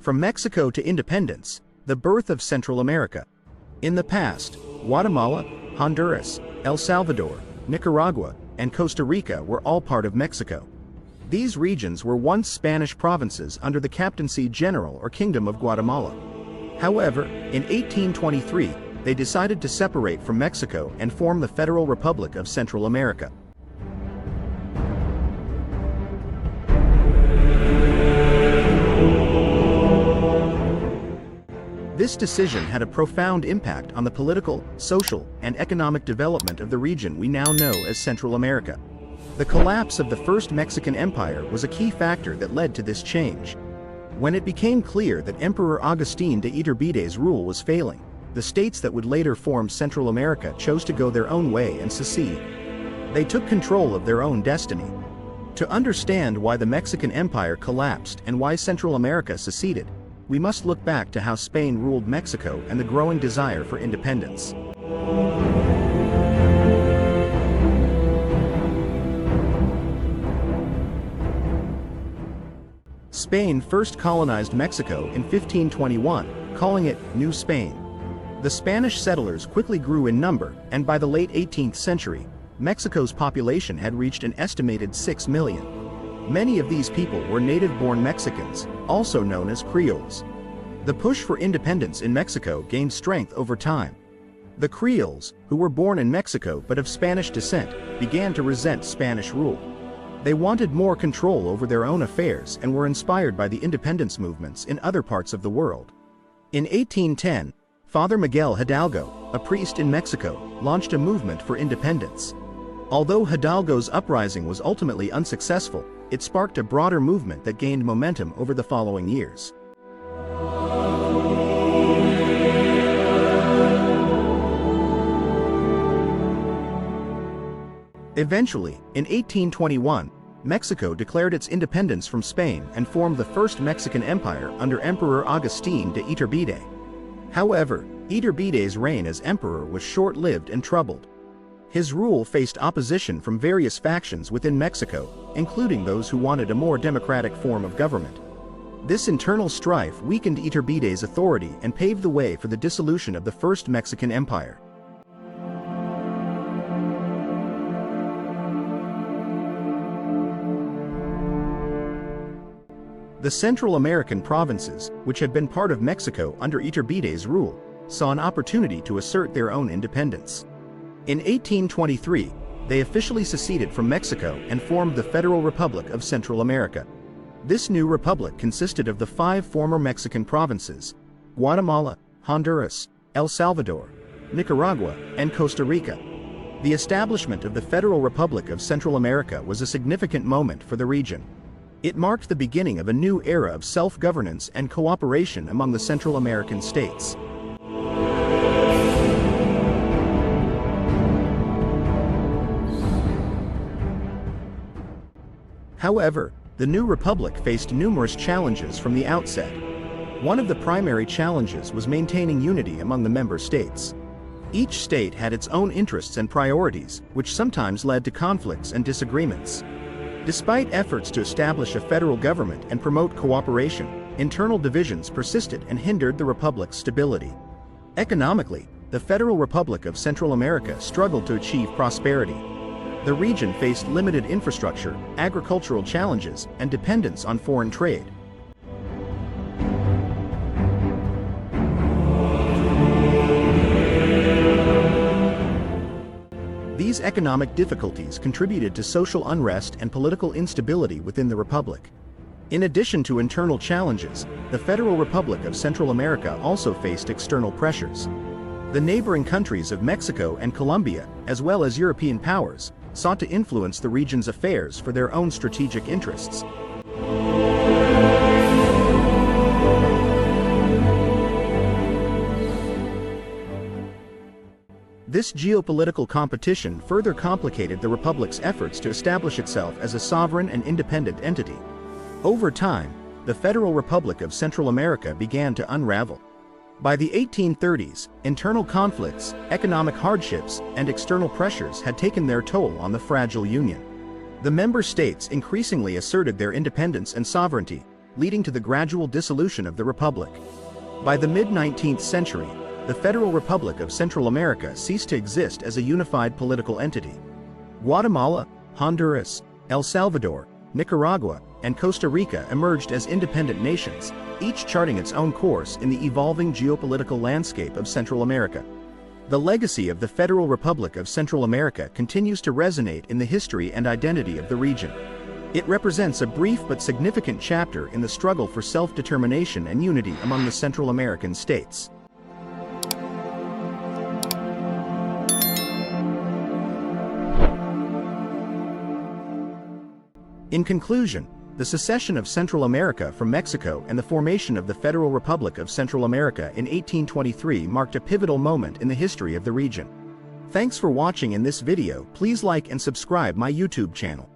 From Mexico to independence, the birth of Central America. In the past, Guatemala, Honduras, El Salvador, Nicaragua, and Costa Rica were all part of Mexico. These regions were once Spanish provinces under the Captaincy General or Kingdom of Guatemala. However, in 1823, they decided to separate from Mexico and form the Federal Republic of Central America. This decision had a profound impact on the political, social, and economic development of the region we now know as Central America. The collapse of the First Mexican Empire was a key factor that led to this change. When it became clear that Emperor Agustín de Iturbide's rule was failing, the states that would later form Central America chose to go their own way and secede. They took control of their own destiny. To understand why the Mexican Empire collapsed and why Central America seceded, we must look back to how Spain ruled Mexico and the growing desire for independence. Spain first colonized Mexico in 1521, calling it New Spain. The Spanish settlers quickly grew in number, and by the late 18th century, Mexico's population had reached an estimated 6 million. Many of these people were native-born Mexicans, also known as Creoles. The push for independence in Mexico gained strength over time. The Creoles, who were born in Mexico but of Spanish descent, began to resent Spanish rule. They wanted more control over their own affairs and were inspired by the independence movements in other parts of the world. In 1810, Father Miguel Hidalgo, a priest in Mexico, launched a movement for independence. Although Hidalgo's uprising was ultimately unsuccessful, it sparked a broader movement that gained momentum over the following years. Eventually, in 1821, Mexico declared its independence from Spain and formed the First Mexican Empire under Emperor Agustín de Iturbide. However, Iturbide's reign as emperor was short-lived and troubled. His rule faced opposition from various factions within Mexico, including those who wanted a more democratic form of government. This internal strife weakened Iturbide's authority and paved the way for the dissolution of the First Mexican Empire. The Central American provinces, which had been part of Mexico under Iturbide's rule, saw an opportunity to assert their own independence. In 1823, they officially seceded from Mexico and formed the Federal Republic of Central America. This new republic consisted of the 5 former Mexican provinces: Guatemala, Honduras, El Salvador, Nicaragua, and Costa Rica. The establishment of the Federal Republic of Central America was a significant moment for the region. It marked the beginning of a new era of self-governance and cooperation among the Central American states. However, the new republic faced numerous challenges from the outset. One of the primary challenges was maintaining unity among the member states. Each state had its own interests and priorities, which sometimes led to conflicts and disagreements. Despite efforts to establish a federal government and promote cooperation, internal divisions persisted and hindered the republic's stability. Economically, the Federal Republic of Central America struggled to achieve prosperity. The region faced limited infrastructure, agricultural challenges, and dependence on foreign trade. These economic difficulties contributed to social unrest and political instability within the republic. In addition to internal challenges, the Federal Republic of Central America also faced external pressures. The neighboring countries of Mexico and Colombia, as well as European powers, sought to influence the region's affairs for their own strategic interests. This geopolitical competition further complicated the republic's efforts to establish itself as a sovereign and independent entity. Over time, the Federal Republic of Central America began to unravel. By the 1830s, internal conflicts, economic hardships, and external pressures had taken their toll on the fragile union. The member states increasingly asserted their independence and sovereignty, leading to the gradual dissolution of the republic. By the mid-19th century, the Federal Republic of Central America ceased to exist as a unified political entity. Guatemala, Honduras, El Salvador, Nicaragua, and Costa Rica emerged as independent nations, each charting its own course in the evolving geopolitical landscape of Central America. The legacy of the Federal Republic of Central America continues to resonate in the history and identity of the region. It represents a brief but significant chapter in the struggle for self-determination and unity among the Central American states. In conclusion, the secession of Central America from Mexico and the formation of the Federal Republic of Central America in 1823 marked a pivotal moment in the history of the region. Thanks for watching in this video. Please like and subscribe my YouTube channel.